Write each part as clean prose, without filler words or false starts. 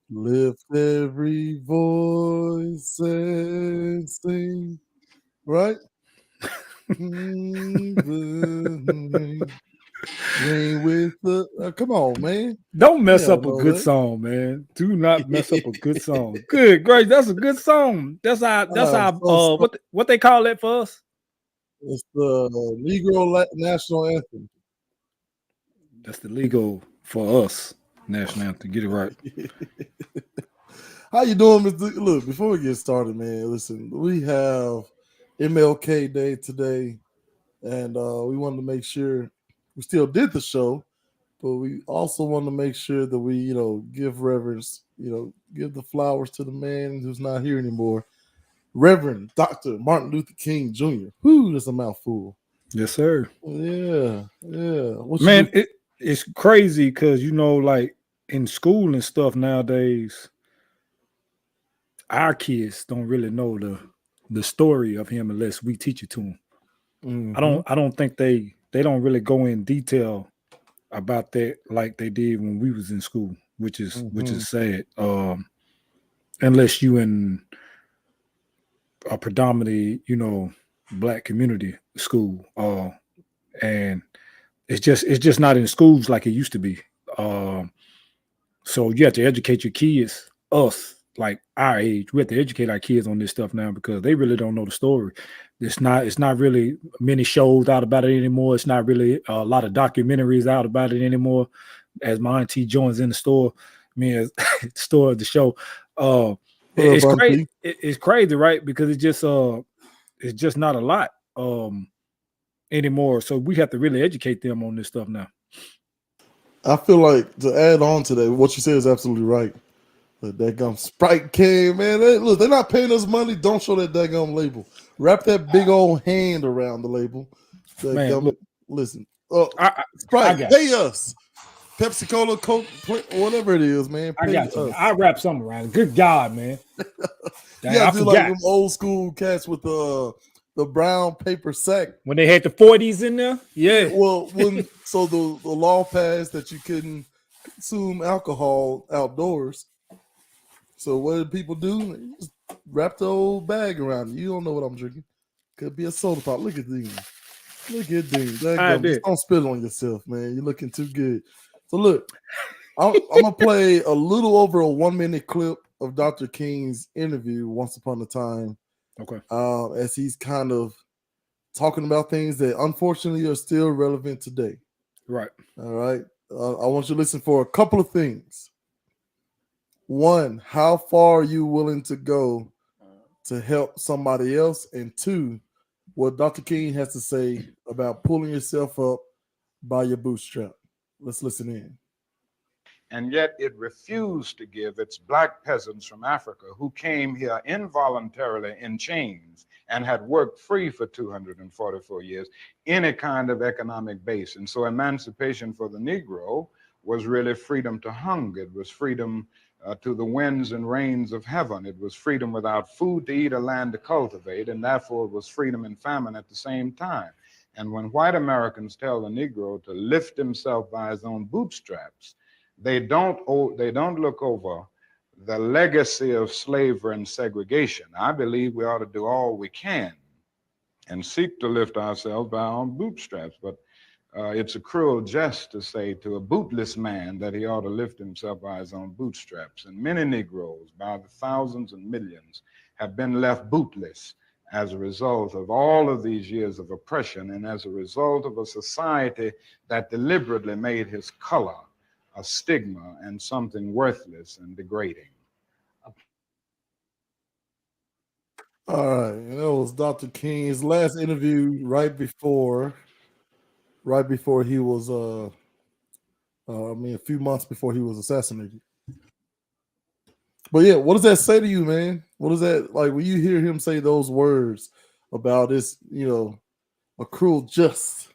Lift every voice and sing, right? Ring with the come on, man. Don't You mess gotta up a know good that. song, man. Do not mess up a good song. Good, great. That's a good song. That's our So sorry. what they call that for us? It's the Negro national anthem. That's the legal for us national anthem. Get it right. How you doing, Mr. Look, before we get started, man, listen, we have MLK Day today, and we wanted to make sure we still did the show, but we also want to make sure that we, give reverence, give the flowers to the man who's not here anymore, Reverend Dr. Martin Luther King Jr. Whoo, that's a mouthful. Yes, sir. Yeah, yeah. What you do? Man, it's crazy because like in school and stuff nowadays, our kids don't really know the story of him unless we teach it to them. Mm-hmm. I don't think they don't really go in detail about that like they did when we was in school, which Mm-hmm. is sad. Unless you in a predominantly black community school, and it's just not in schools like it used to be. Um, so you have to educate your kids, us like our age. We have to educate our kids on this stuff now because they really don't know the story. It's not really many shows out about it anymore. It's not really a lot of documentaries out about it anymore. As my auntie joins in the store, me as store of the show, uh, What up, it's crazy. Auntie? It's crazy, right? Because it's just not a lot anymore. So we have to really educate them on this stuff now. I feel like to add on to that, what you said is absolutely right. That gum Sprite came, man. Look, they're not paying us money. Don't show that daggum label. Wrap that big old hand around the label. That Man, gum. look, Listen, I Sprite, got pay us. Pepsi Cola, Coke, whatever it is, man. I Pay got you, man. us. I wrap something around. It. Good God, man. You Dang, I gotta do like forgot them old school cats with the brown paper sack. when they had the 40s in there. Yeah, Yeah, well, when so the law passed that you couldn't consume alcohol outdoors. So what did people do? They just wrap the old bag around it. You don't know what I'm drinking. Could be a soda pop. Look at these. Look at these. That I gum. Just did. don't spill it on yourself, man. You're looking too good. So look, I'm gonna play a little over a 1 minute clip of Dr. King's interview once upon a time, Okay. as he's kind of talking about things that unfortunately are still relevant today. Right. All right. I want you to listen for a couple of things. One, how far are you willing to go to help somebody else? And two, what Dr. King has to say about pulling yourself up by your bootstrap. Let's listen in. And yet it refused to give its black peasants from Africa who came here involuntarily in chains and had worked free for 244 years any kind of economic base. And so emancipation for the Negro was really freedom to hunger. It was freedom to the winds and rains of heaven. It was freedom without food to eat or land to cultivate, and therefore it was freedom and famine at the same time. And when white Americans tell the Negro to lift himself by his own bootstraps, they don't look over the legacy of slavery and segregation. I believe we ought to do all we can and seek to lift ourselves by our own bootstraps. But it's a cruel jest to say to a bootless man that he ought to lift himself by his own bootstraps. And many Negroes, by the thousands and millions, have been left bootless as a result of all of these years of oppression and as a result of a society that deliberately made his color a stigma and something worthless and degrading. All right. And that was Dr. King's last interview right before he was a few months before he was assassinated. But yeah, what does that say to you, man? What does that like when you hear him say those words about this, a cruel just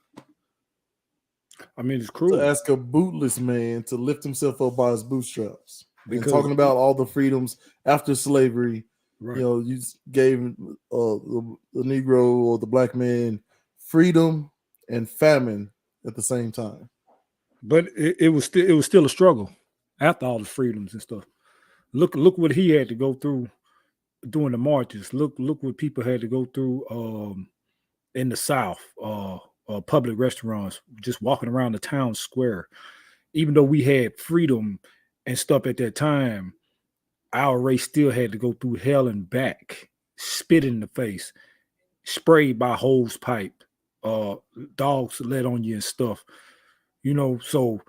I mean, it's to cruel ask a bootless man to lift himself up by his bootstraps and because talking about all the freedoms after slavery. right. You gave the Negro or the black man freedom and famine at the same time. But it was still a struggle after all the freedoms and stuff. Look what he had to go through during the marches. Look what people had to go through in the South, public restaurants, just walking around the town square. Even though we had freedom and stuff at that time, our race still had to go through hell and back, spit in the face, sprayed by hose pipe, uh, dogs let on you and stuff. So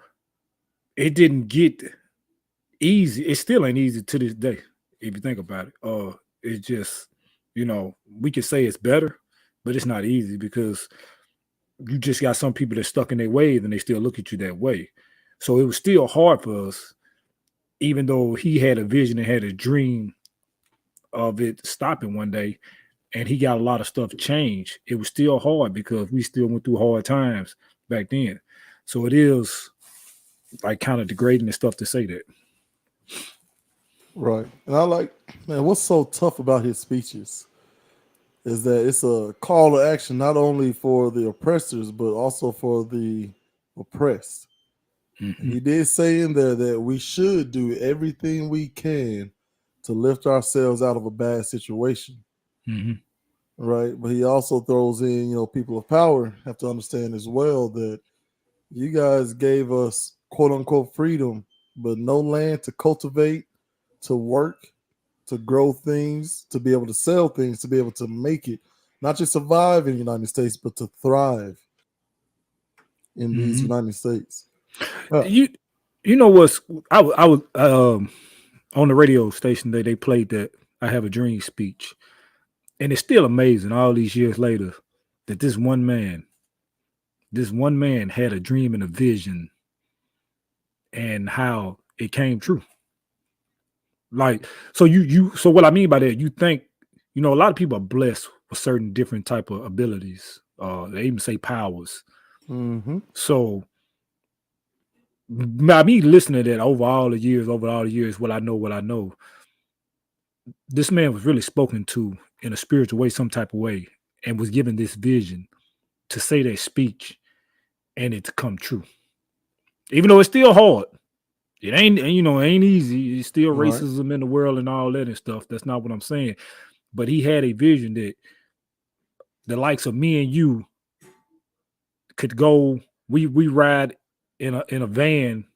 it didn't get easy. It still ain't easy to this day, if you think about it. It's just, we could say it's better, but it's not easy because you just got some people that stuck in their ways and they still look at you that way. So it was still hard for us, even though he had a vision and had a dream of it stopping one day, and he got a lot of stuff changed. It was still hard because we still went through hard times back then. So it is like kind of degrading and stuff to say that. Right. And I like, man, what's so tough about his speeches is that it's a call to action not only for the oppressors, but also for the oppressed. Mm-hmm. He did say in there that we should do everything we can to lift ourselves out of a bad situation. Mm-hmm. Right. But he also throws in, people of power have to understand as well that you guys gave us quote unquote freedom, but no land to cultivate, to work, to grow things, to be able to sell things, to be able to make it, not just survive in the United States, but to thrive in these United States. You know what's I was on the radio station that they played that I Have a Dream speech, and it's still amazing all these years later that this one man had a dream and a vision and how it came true. Like, so what I mean by that, you think, a lot of people are blessed with certain different type of abilities. They even say powers. Mm-hmm. So by me listening to that over all the years, what I know, this man was really spoken to in a spiritual way, some type of way, and was given this vision to say that speech and it to come true. Even though it's still hard. It ain't easy. It's still racism in the world and all that and stuff. That's not what I'm saying. But he had a vision that the likes of me and you could go. We ride in a van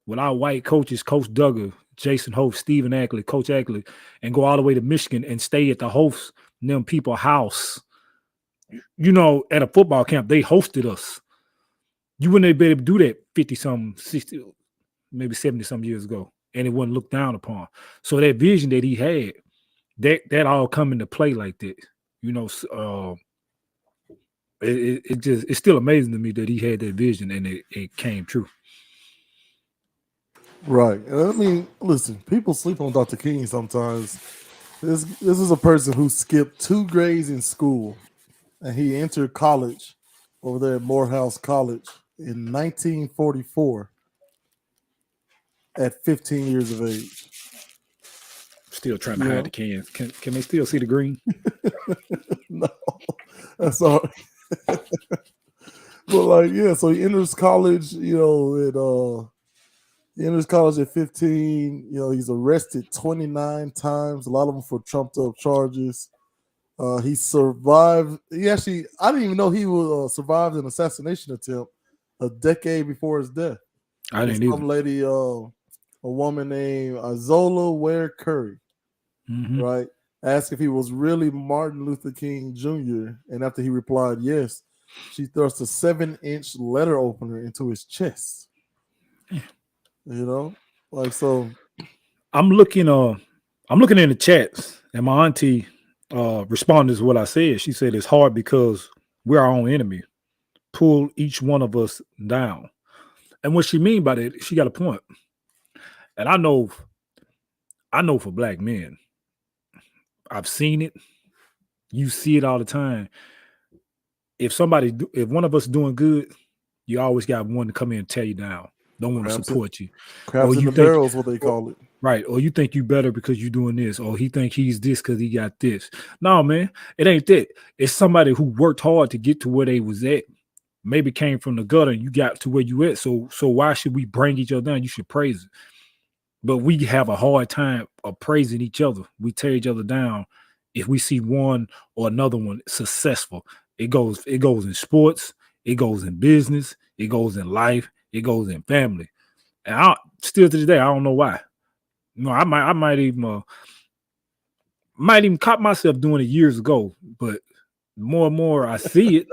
with our white coaches, Coach Duggar, Jason Hope, Stephen Ackley, Coach Ackley, and go all the way to Michigan and stay at the host them people house. At a football camp, they hosted us. You wouldn't be able to do that 50-some, 60, maybe 70-some years ago, and it wasn't looked down upon. So that vision that he had, that all come into play like that. It's still amazing to me that he had that vision and it came true. Right. And I mean, listen, people sleep on Dr. King sometimes. This is a person who skipped 2 grades in school, and he entered college over there at Morehouse College in 1944 at 15 years of age. Still trying to hide the cans. Can they still see the green? No, that's all right. But so he enters college, he enters college at 15. He's arrested 29 times, a lot of them for trumped up charges. He survived. I didn't even know he was survived an assassination attempt a decade before his death. I didn't either. Some lady, a woman named Izola Ware Curry, right, asked if he was really Martin Luther King Jr. And after he replied yes, she thrust a 7-inch letter opener into his chest. So. I'm looking in the chats, and my auntie responded to what I said. She said it's hard because we're our own enemy. Pull each one of us down. And what she mean by that, she got a point. And I know for black men, I've seen it. You see it all the time. If one of us doing good, you always got one to come in and tear you down. Don't want to support you. Crabs in the barrel is what they call it. Right. Or you think you better because you're doing this. Or he think he's this because he got this. No, man. It ain't that. It's somebody who worked hard to get to where they was at. Maybe came from the gutter and you got to where you at. So why should we bring each other down? You should praise it. but we have a hard time appraising each other. We tear each other down if we see one or another one successful. It goes in sports, it goes in business, it goes in life, it goes in family. And still to this day, I don't know why. No, I might even caught myself doing it years ago, but more and more I see it,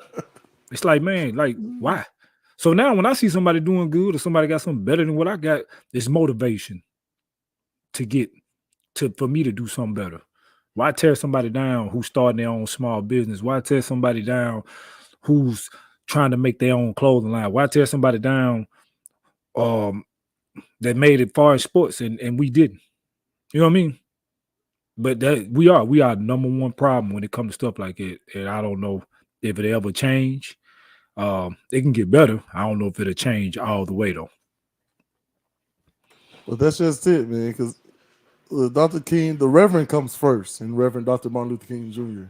it's like, man, like why? So now when I see somebody doing good or somebody got something better than what I got, it's motivation to get for me to do something better. Why tear somebody down who's starting their own small business? Why tear somebody down who's trying to make their own clothing line? Why tear somebody down um that made it far in sports and we didn't? You know what I mean? But that we are number one problem when it comes to stuff like it. And I don't know if it ever change. It can get better. I don't know if it'll change all the way though. But that's just it, man. Because Dr. King, the Reverend comes first, and Reverend Dr. Martin Luther King Jr.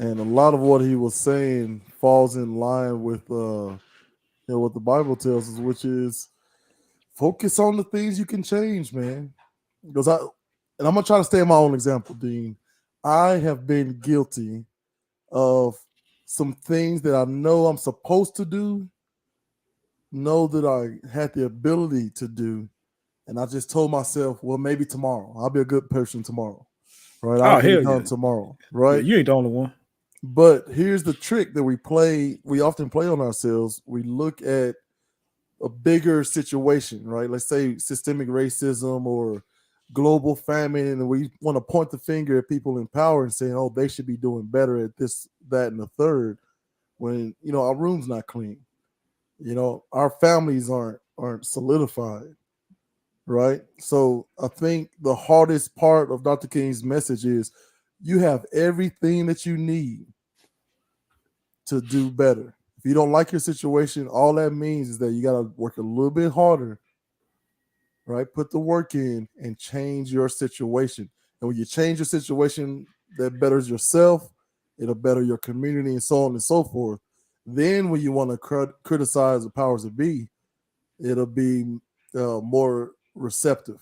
And a lot of what he was saying falls in line with what the Bible tells us, which is focus on the things you can change, man. Because I'm gonna try to stay in my own example, Dean. I have been guilty of some things that I know I'm supposed to do, know that I had the ability to do, and I just told myself, well, maybe tomorrow. I'll be a good person tomorrow, right? I'll Oh get it hell done yeah. tomorrow, Yeah, right? you ain't the only one. But here's the trick that we often play on ourselves. We look at a bigger situation, right? Let's say systemic racism or global famine, and we want to point the finger at people in power and saying, oh, they should be doing better at this, that, and the third, when our room's not clean. Our families aren't solidified, right? So I think the hardest part of Dr. King's message is you have everything that you need to do better. If you don't like your situation, all that means is that you got to work a little bit harder, right? Put the work in and change your situation. And when you change your situation, that betters yourself, it'll better your community, and so on and so forth. Then, when you want to criticize the powers that be, it'll be more receptive,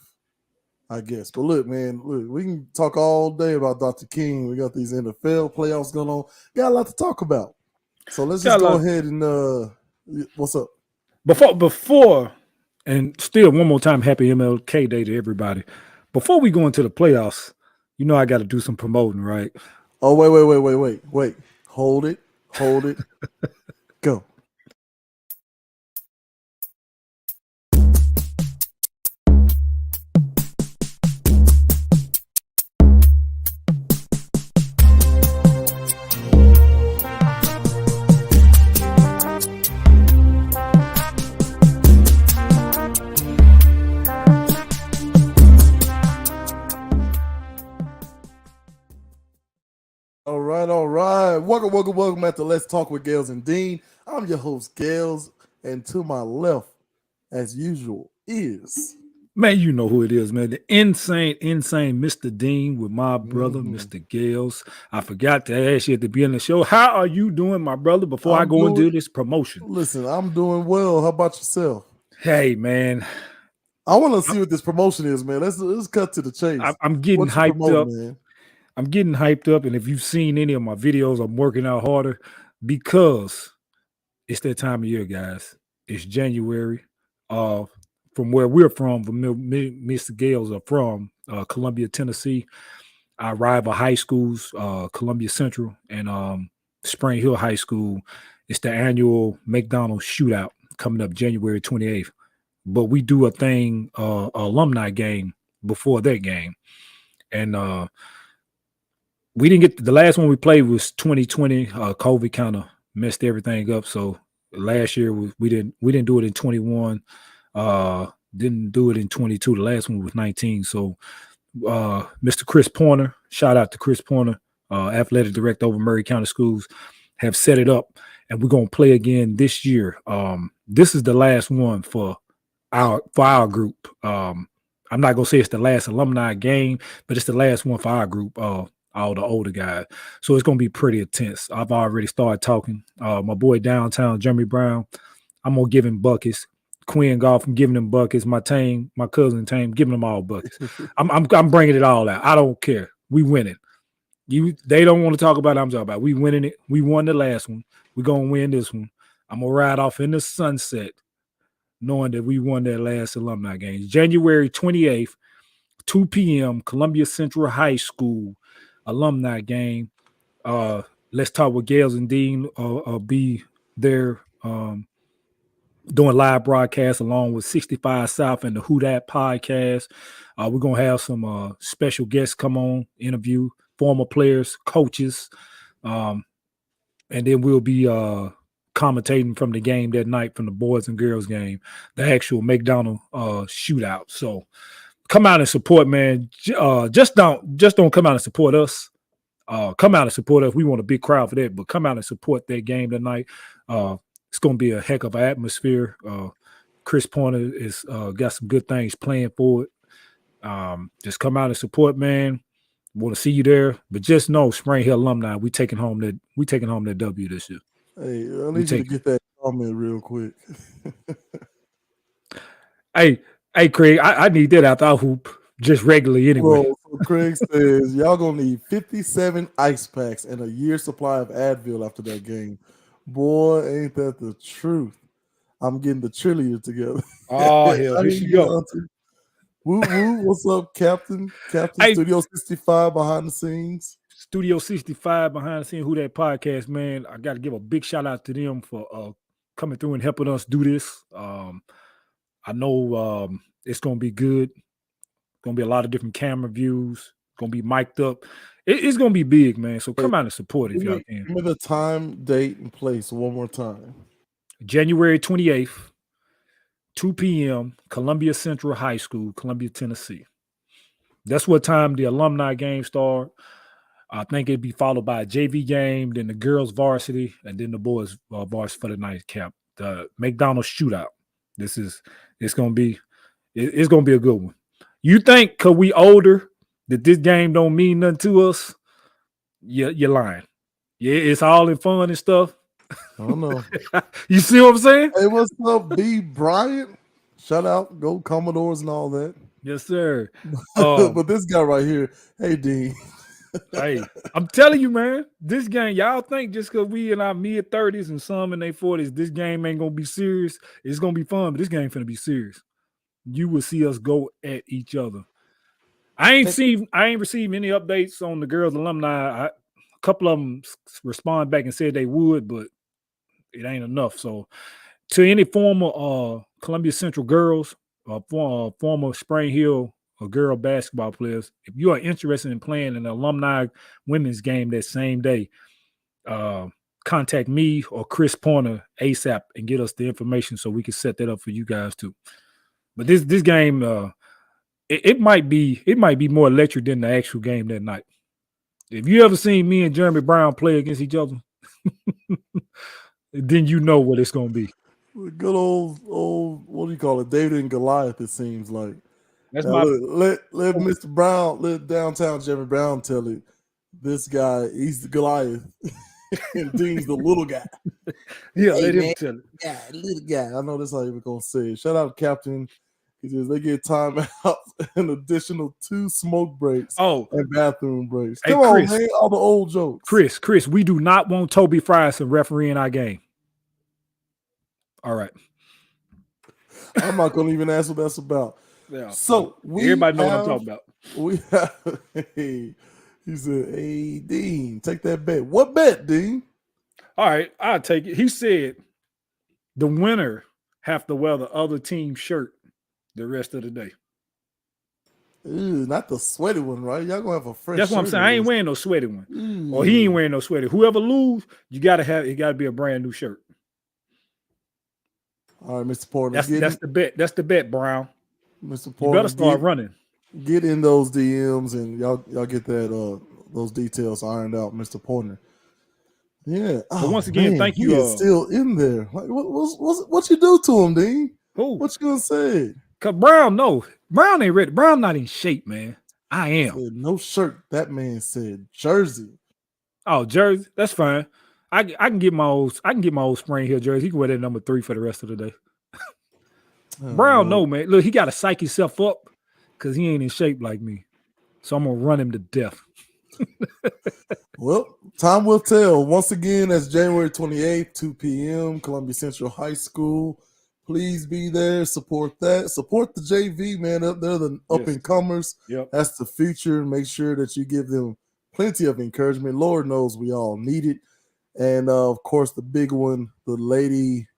I guess. But look, man, we can talk all day about Dr. King. We got these NFL playoffs going on. Got a lot to talk about. So let's just Got a go lot ahead and what's up? before and still one more time, happy MLK Day to everybody. Before we go into the playoffs, I got to do some promoting, right? Oh, wait. Hold it. Go. All right. Welcome back to Let's Talk with Gales and Dean. I'm your host, Gales, and to my left, as usual, is Man, you know who it is, man. The insane Mr. Dean with my brother, Mhm. Mr. Gales. I forgot to ask you at the beginning of the show, how are you doing, my brother, before I I'm go doing. into this promotion? Listen, I'm doing well. How about yourself? Hey, man, I want to I- see what this promotion is, man. Let's cut to the chase. I'm getting What you hyped up. promoting, man? I'm getting hyped up. And if you've seen any of my videos, I'm working out harder because it's that time of year, guys. It's January. Uh, from where we're from, Mr. Gales are from, Columbia, Tennessee. Our rival high schools, Columbia Central and Spring Hill High School. It's the annual McDonald's shootout coming up January 28th. But we do a thing, alumni game before that game. And we didn't get the last one we played was 2020. COVID kind of messed everything up. So last year we didn't do it in 21. Didn't do it in 22. The last one was 19. So Mr. Chris Pointer, shout out to Chris Pointer, athletic director over Murray County Schools, have set it up, and we're gonna play again this year. This is the last one for our group. I'm not gonna say it's the last alumni game, but it's the last one for our group. All the older guys, so it's gonna be pretty intense. I've already started talking. My boy downtown, Jeremy Brown, I'm gonna give him buckets. Quinn Golf and giving them buckets. My cousin Tame, giving them all buckets. I'm bringing it all out. I don't care. We winning. They don't want to talk about it. I'm talking about we winning it. We won the last one. We're gonna win this one. I'm gonna ride off in the sunset, knowing that we won that last alumni game. January 28th, 2 p.m., Columbia Central High School alumni game. Let's talk with Gales and Dean. Be there doing live broadcast along with 65 South and the Who Dat podcast. We're gonna have some special guests come on, interview former players, coaches, and then we'll be commentating from the game that night, from the boys and girls game, the actual McDonald shootout. So come out and support, man. Just don't come out and support us. Come out and support us. We want a big crowd for that, but come out and support that game tonight. It's going to be a heck of an atmosphere. Chris Pointer is got some good things planned for it. Just come out and support, man. Want to see you there, but just know, Spring Hill alumni, we taking home that W this year. Hey, I need you to get that comment real quick. Hey, Craig, I need that after I hoop just regularly anyway. Well, so Craig says y'all gonna need 57 ice packs and a year's supply of Advil after that game. Boy, ain't that the truth? I'm getting the cheerleader together. Oh hell, here she go. Woo woo, what's up, Captain? Hey, Studio 65 behind the scenes. Studio 65 behind the scenes. Who That podcast, man? I got to give a big shout out to them for coming through and helping us do this. I know it's gonna be good. Gonna be a lot of different camera views. Gonna be mic'd up. It's gonna be big, man. So come out and support it if y'all can. Give me the time, date, and place one more time. January 28th. 2 p.m., Columbia Central High School, Columbia, Tennessee. That's what time the alumni game start. I think it'd be followed by a JV game, then the girls varsity, and then the boys varsity for the nightcap. The McDonald's shootout. It's gonna be a good one. You think because we older that this game don't mean nothing to us? You're lying. Yeah, it's all in fun and stuff. I don't know. You see what I'm saying? Hey, what's up, B. Bryant? Shout out, go Commodores and all that. Yes, sir. But this guy right here, hey, Dean. Hey, I'm telling you, man, this game, y'all think just because we in our mid-30s and some in their 40s, this game ain't going to be serious. It's going to be fun, but this game finna be serious. You will see us go at each other. I ain't received any updates on the girls alumni. A couple of them respond back and said they would, but it ain't enough. So to any former Columbia Central girls, former Spring Hill girl basketball players, if you are interested in playing an alumni women's game that same day, contact me or Chris Pointer ASAP and get us the information so we can set that up for you guys too. But this game, it might be more electric than the actual game that night. If you ever seen me and Jeremy Brown play against each other, then you know what it's gonna be. Good old, what do you call it? David and Goliath, it seems like. That's now, let Mr. Brown, let downtown Jeremy Brown tell it. This guy, he's the Goliath. And Dean's the little guy. Yeah, hey, let him tell it. Yeah, little guy. I know that's how he was gonna say it. Shout out to Captain. He says they get timeout, an additional 2 smoke breaks and bathroom breaks. Come on, man, all the old jokes. Chris, we do not want Toby Frierson refereeing our game. All right. I'm not going to even ask what that's about. Yeah. So everybody know what I'm talking about. We have, he said, hey, Dean, take that bet. What bet, Dean? All right, I'll take it. He said the winner have to wear the other team's shirt the rest of the day. Ew, not the sweaty one, right? Y'all gonna have a fresh. That's what I'm saying. I ain't wearing no sweaty one, or he ain't wearing no sweaty. Whoever lose, it got to be a brand new shirt. All right, Mr. Porter. That's the bet. That's the bet, Brown. Mr. Porter, you better start running. Get in those DMs and y'all get that those details ironed out, Mr. Porter. Yeah. But once again, thank you. He's still in there. Like, what you do to him, Dean? Who? What you gonna say? Cause Brown ain't ready. Brown not in shape, man. I am. Said, no shirt. That man said jersey. Oh, jersey. That's fine. I can get my old Spring Hill jersey. He can wear that number 3 for the rest of the day. Brown, Lord. no, man. Look, he got to psych himself up because he ain't in shape like me. So I'm going to run him to death. Well, time will tell. Once again, that's January 28th, 2 p.m., Columbia Central High School. Please be there. Support that. Support the JV, man. They're the up and comers. Yep. That's the future. Make sure that you give them plenty of encouragement. Lord knows we all need it. And of course, the big one, the Lady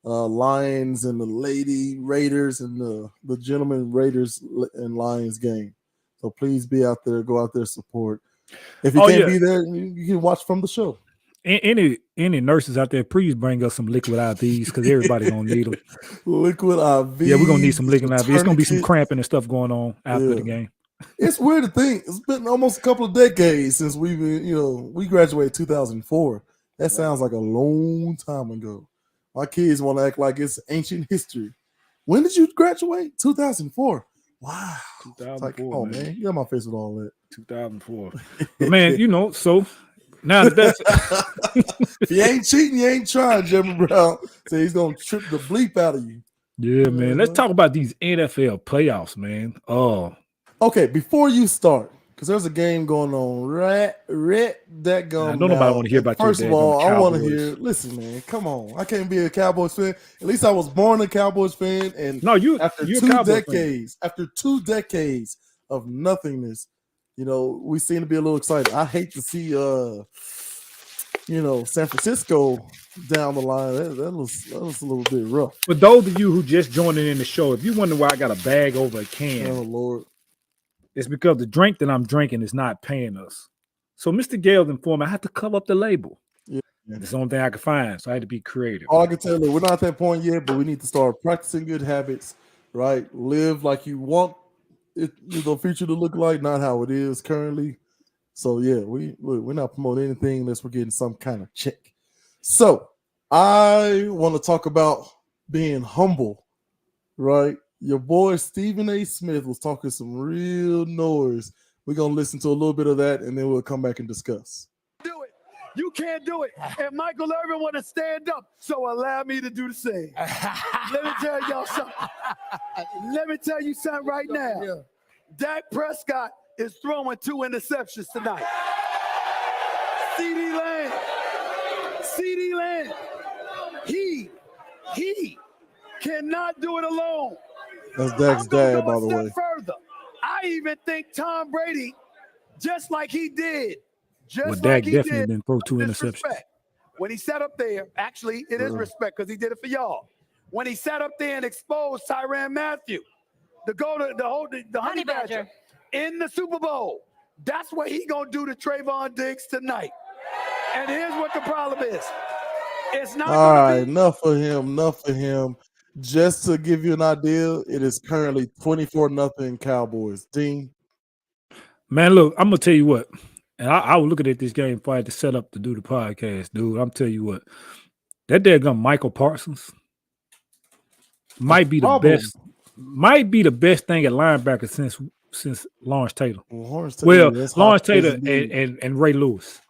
Lions and the Lady Raiders and the Gentlemen Raiders and Lions game. So please be out there. Go out there, support. If you can't be there, you can watch from the show. Any nurses out there, please bring us some liquid IVs because everybody gonna need them. Liquid IVs. Yeah, we're gonna need some liquid IVs. It's gonna be some cramping and stuff going on after the game. It's weird to think it's been almost a couple of decades since we've been, we graduated 2004. That sounds like a long time ago. My kids want to act like it's ancient history. When did you graduate? 2004. Wow. 2004. Like, come on, man. You got my face with all that. 2004. But man, so now that's if you ain't cheating, you ain't trying, Jeremy Brown. So he's gonna trip the bleep out of you. Yeah, man. Let's talk about these NFL playoffs, man. Okay, before you start, because there's a game going on right that going. I don't nobody want to hear about. First of all, I want to hear. Listen, man, come on. I can't be a Cowboys fan. At least I was born a Cowboys fan, and no, after you're 2 decades, after 2 decades of nothingness, we seem to be a little excited. I hate to see, San Francisco down the line. That was a little bit rough. For those of you who just joined in the show, if you wonder why I got a bag over a can, oh Lord. It's because the drink that I'm drinking is not paying us. So Mr. Gale informed me I had to cover up the label. Yeah. It's the only thing I could find. So I had to be creative. All I can tell you, we're not at that point yet, but we need to start practicing good habits, right? Live like you want it, the future to look like, not how it is currently. So yeah, we're not promoting anything unless we're getting some kind of check. So I want to talk about being humble, right? Your boy Stephen A. Smith was talking some real noise. We're going to listen to a little bit of that, and then we'll come back and discuss. Do it. You can't do it. And Michael Irvin want to stand up, so allow me to do the same. Let me tell y'all something. Let me tell you something right now. Yeah. Dak Prescott is throwing 2 interceptions tonight. CeeDee Lamb. He cannot do it alone. That's Dak's dad, by the way. Further, I even think Tom Brady, just like he did, Dak definitely didn't throw 2 interceptions. When he sat up there, actually, it is respect because he did it for y'all. When he sat up there and exposed Tyrann Mathieu, the honey badger in the Super Bowl, that's what he gonna do to Trayvon Diggs tonight. And here's what the problem is. It's not all right. Enough for him. Just to give you an idea, it is currently 24-0 Cowboys. Dean? Man, look, I'm going to tell you what. And I was looking at this game before I had to set up to do the podcast, dude. I'm telling you what. That daggone Michael Parsons might be the best thing at linebacker since Lawrence Taylor. Lawrence Taylor and Ray Lewis.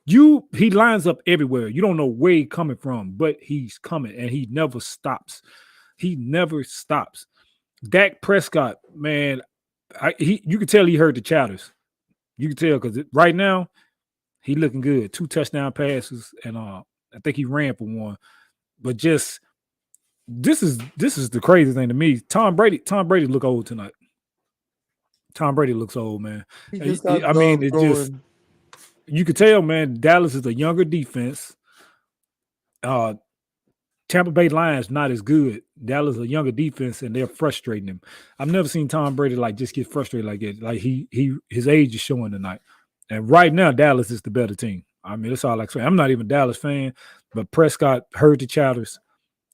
He lines up everywhere. You don't know where he's coming from, but he's coming and he never stops. Dak Prescott, man, you can tell he heard the chatters. You can tell because right now he looking good. 2 touchdown passes, and I think he ran for 1. But just this is the crazy thing to me. Tom Brady look old tonight. Tom Brady looks old, man. You could tell, man, Dallas is a younger defense. Tampa Bay Lions not as good. Dallas is a younger defense, and they're frustrating him. I've never seen Tom Brady just get frustrated like that. Like his age is showing tonight. And right now, Dallas is the better team. I mean, that's all I can say. I'm not even a Dallas fan, but Prescott heard the chatters,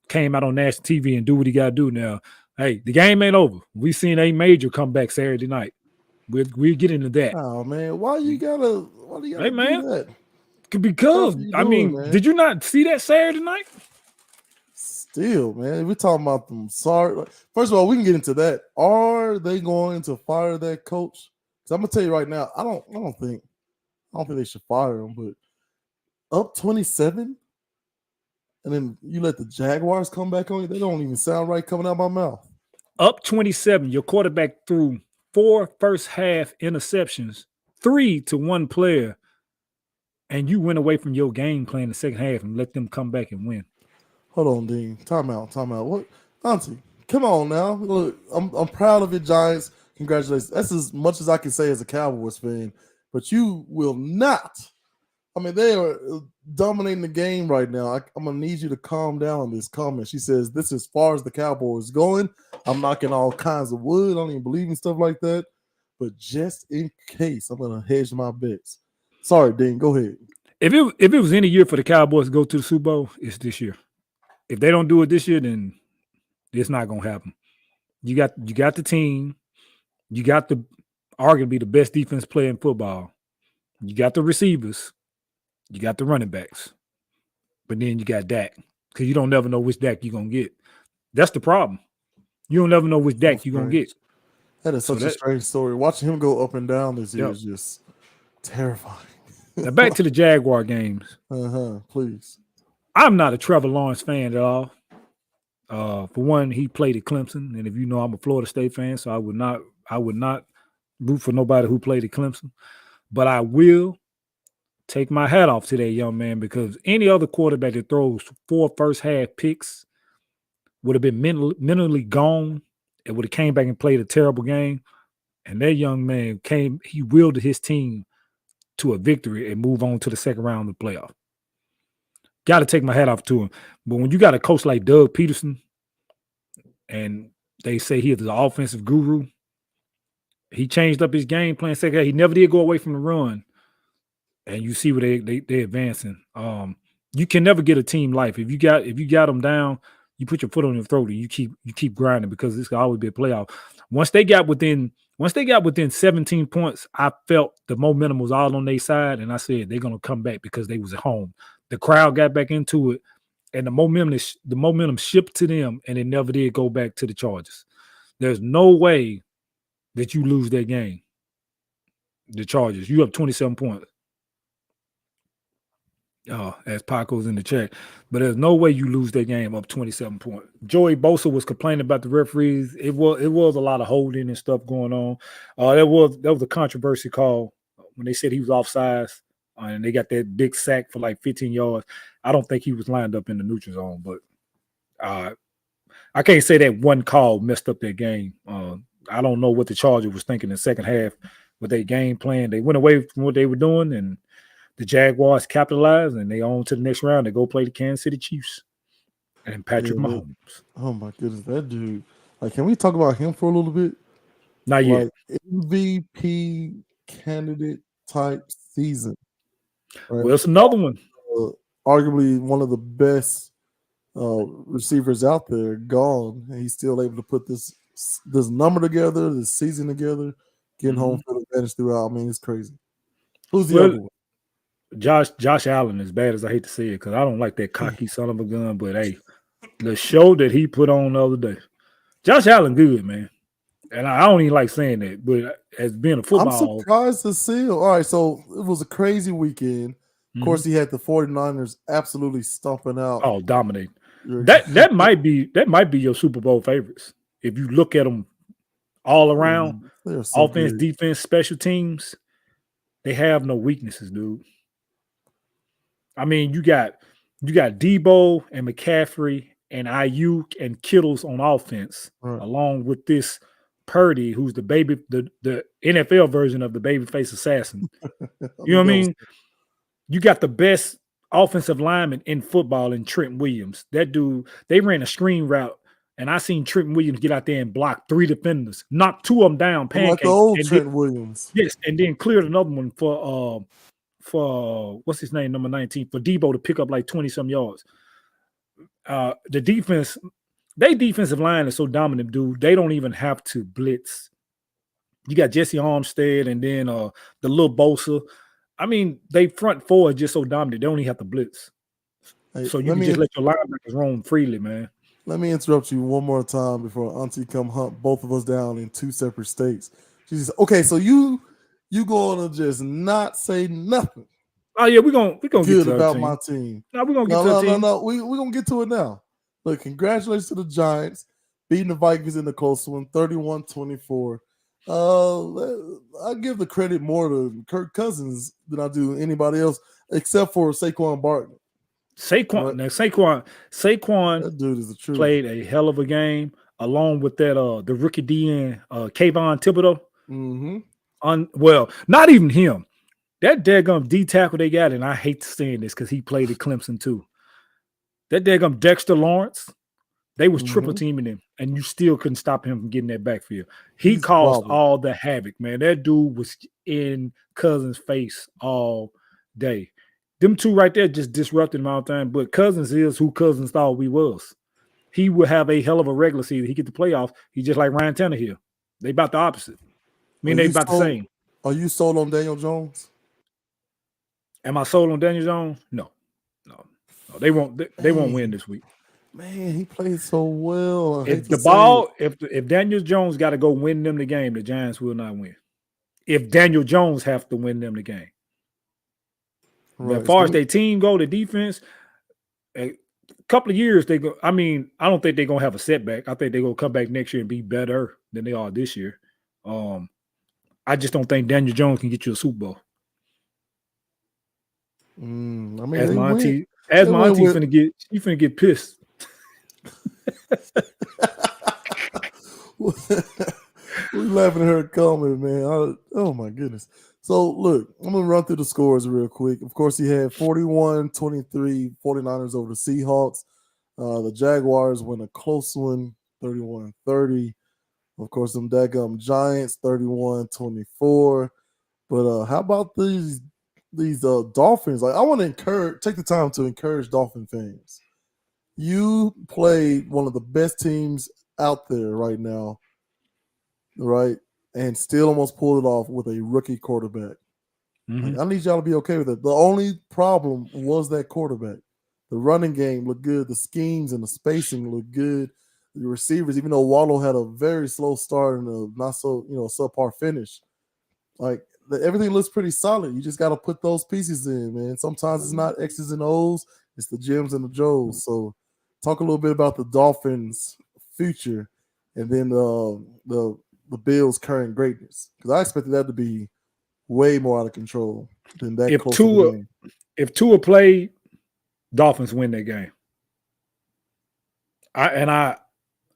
came out on national TV and do what he got to do now. Hey, the game ain't over. We seen a major come back Saturday night. We'll get into that. Oh man, why do you gotta do that? Because did you not see that Saturday night? Still, man, we're talking about them. Sorry. First of all, we can get into that. Are they going to fire that coach? Because I'm gonna tell you right now, I don't think they should fire him. But up 27, and then you let the Jaguars come back on you. They don't even sound right coming out my mouth. Up 27, your quarterback threw 4 first half interceptions, 3 to one player, and you went away from your game plan the second half and let them come back and win. Hold on, Dean. Time out. What, Auntie? Come on now. Look, I'm proud of your Giants. Congratulations. That's as much as I can say as a Cowboys fan. But you will not. I mean, they are dominating the game right now. I'm gonna need you to calm down on this comment. She says, "This is as far as the Cowboys going. I'm knocking all kinds of wood. I don't even believe in stuff like that. But just in case, I'm gonna hedge my bets." Sorry, Dean. Go ahead. If it was any year for the Cowboys to go to the Super Bowl, it's this year. If they don't do it this year, then it's not gonna happen. You got the team, you got the arguably the best defense player in football. You got the receivers, you got the running backs, but then you got Dak because you don't never know which Dak you're gonna get. That's the problem. You don't never know which Dak you're gonna get. That is such a strange story. Watching him go up and down this year is just terrifying. Now back to the Jaguar games. Please. I'm not a Trevor Lawrence fan at all. For one, he played at Clemson, and if you know, I'm a Florida State fan, so I would not root for nobody who played at Clemson. But I will take my hat off to that young man because any other quarterback that throws 4 first half picks would have been mentally gone. It would have came back and played a terrible game. And that young man he wielded his team to a victory and move on to the second round of the playoff. Got to take my hat off to him. But when you got a coach like Doug Peterson, and they say he is the offensive guru, he changed up his game plan. Second, he never did go away from the run. And you see what they're advancing. You can never get a team life. If you got them down, you put your foot on your throat and you keep grinding because this could always be a playoff. Once they got within 17 points, I felt the momentum was all on their side, and I said they're gonna come back because they was at home. The crowd got back into it, and the momentum shipped to them, and it never did go back to the Chargers. There's no way that you lose that game. The Chargers, you have 27 points. As Paco's in the chat, but there's no way you lose that game up 27 points. Joey Bosa was complaining about the referees. It was a lot of holding and stuff going on. There was a controversy call when they said he was offsides, and they got that big sack for like 15 yards. I don't think he was lined up in the neutral zone, but I can't say that one call messed up their game. I don't know what the Chargers was thinking in the second half with their game plan. They went away from what they were doing, and the Jaguars capitalized, and they on to the next round. They go play the Kansas City Chiefs and Patrick Mahomes. Oh my goodness, that dude! Like, can we talk about him for a little bit? Not yet. MVP candidate type season. Right? Well, it's another one. Arguably one of the best receivers out there. Gone, and he's still able to put this number together, this season together, getting home field advantage throughout. I mean, it's crazy. Who's the other one? Josh Allen, as bad as I hate to say it, because I don't like that cocky son of a gun, but hey, the show that he put on the other day, Josh Allen good, man. And I don't even like saying that, but as being a football, I'm surprised to see him. All right, so it was a crazy weekend. Of course, he had the 49ers absolutely stomping out. Oh, dominate. That might be your Super Bowl favorites. If you look at them all around, so offense, defense, special teams, they have no weaknesses, dude. I mean, you got Debo and McCaffrey and Ayuk and Kittles on offense, along with this Purdy, who's the NFL version of the babyface assassin. You know what I mean? You got the best offensive lineman in football in Trent Williams. That dude, they ran a screen route, and I seen Trent Williams get out there and block 3 defenders, knock 2 of them down, pancake. Like the old Trent Williams. Yes, and then cleared another one for what's his name, number 19, for Debo to pick up like 20-some yards. The defense, their defensive line is so dominant, dude. They don't even have to blitz. You got Jesse Armstead and then the little Bosa. I mean, they front four is just so dominant. They don't even have to blitz. Hey, so you can just let your linebackers roam freely, man. Let me interrupt you one more time before Auntie come hunt both of us down in 2 separate states. She says, okay, so you going to just not say nothing. Oh yeah, we're gonna get good to our about team. my team. No, we're gonna get No, to no, our no, team. no. We're gonna get to it now. Look, congratulations to the Giants beating the Vikings in the close one, 31-24. I give the credit more to Kirk Cousins than I do anybody else, except for Saquon Barkley. Saquon, Right. now Saquon That dude is the truth. played a hell of a game along with that the rookie DN Kayvon Thibodeau. Mm-hmm. Well, not even him. That daggum D tackle they got, and I hate saying this because he played at Clemson too. That daggum Dexter Lawrence, they was triple Mm-hmm. teaming him, and you still couldn't stop him from getting that backfield. He He's caused wild. all the havoc, man. That dude was in Cousins' face all day. Them two right there just disrupted him all the time. But Cousins is who Cousins thought we was. He would have a hell of a regular season. He get the playoffs. He just like Ryan Tannehill. They about the opposite. I mean, they about the same. Are you sold on Daniel Jones? Am I sold on Daniel Jones? No. They won't win this week. Man, he played so well. If Daniel Jones got to go win them the game, the Giants will not win. If Daniel Jones have to win them the game. Right. As far as their team go, the defense, a couple of years they go. I mean, I don't think they're gonna have a setback. I think they're gonna come back next year and be better than they are this year. I just don't think Daniel Jones can get you a Super Bowl. I mean, as my auntie finna get pissed. We laughing at her comment, man. Oh my goodness. So look, I'm gonna run through the scores real quick. Of course, he had 41-23 49ers over the Seahawks. The Jaguars win a close one, 31-30. Of course, them daggum Giants, 31-24. But how about these Dolphins? Like, I want to take the time to encourage Dolphin fans. You played one of the best teams out there right now, right? And still almost pulled it off with a rookie quarterback. Mm-hmm. Like, I need y'all to be okay with it. The only problem was that quarterback. The running game looked good. The schemes and the spacing looked good. The receivers, even though Waddle had a very slow start and a not so, subpar finish, like everything looks pretty solid. You just got to put those pieces in, man. Sometimes it's not X's and O's, it's the Jims and the Joes. So talk a little bit about the Dolphins' future and then the Bills' current greatness. Because I expected that to be way more out of control than that close to the game. If Tua played, Dolphins win that game.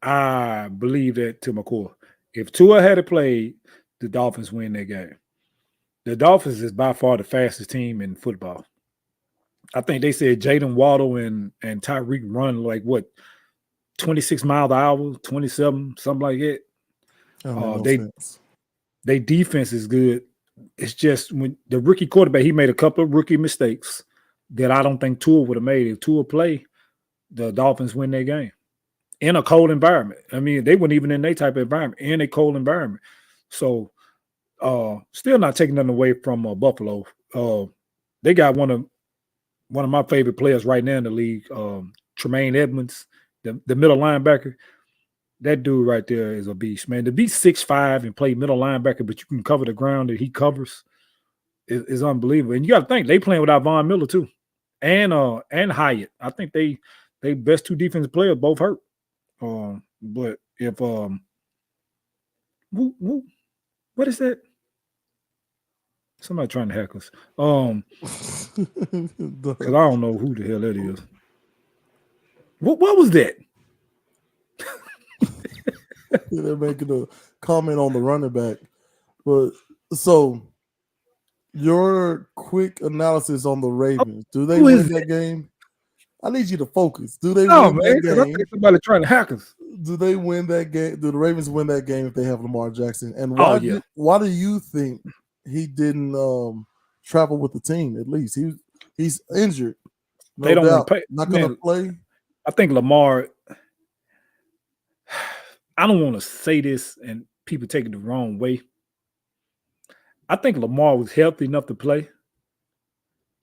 I believe that to my core. If Tua had played, the Dolphins win that game. The Dolphins is by far the fastest team in football. I think they said Jaden Waddle and Tyreek run like 26 miles an hour, 27, something like that. They defense is good. It's just when the rookie quarterback, he made a couple of rookie mistakes that I don't think Tua would have made. If Tua play, the Dolphins win their game in a cold environment. I mean, they weren't even in their type of environment, in a cold environment. So still not taking nothing away from Buffalo. They got one of my favorite players right now in the league, Tremaine Edmonds, the middle linebacker. That dude right there is a beast, man. To be 6'5" and play middle linebacker, but you can cover the ground that he covers is unbelievable. And you got to think they playing without Von Miller too, and Hyatt. I think they best two defensive players both hurt. But if what is that? Somebody trying to hack us. Because I don't know who the hell that is. What was that? They're making a comment on the running back. But so your quick analysis on the Ravens. Do they win that game? I need you to focus. Do they win that game? I think somebody trying to hack us. Do they win that game? Do the Ravens win that game if they have Lamar Jackson? And why do you think he didn't travel with the team? At least he's injured. No they don't doubt. Pay. Not going to play. I think Lamar. I don't want to say this and people take it the wrong way. I think Lamar was healthy enough to play,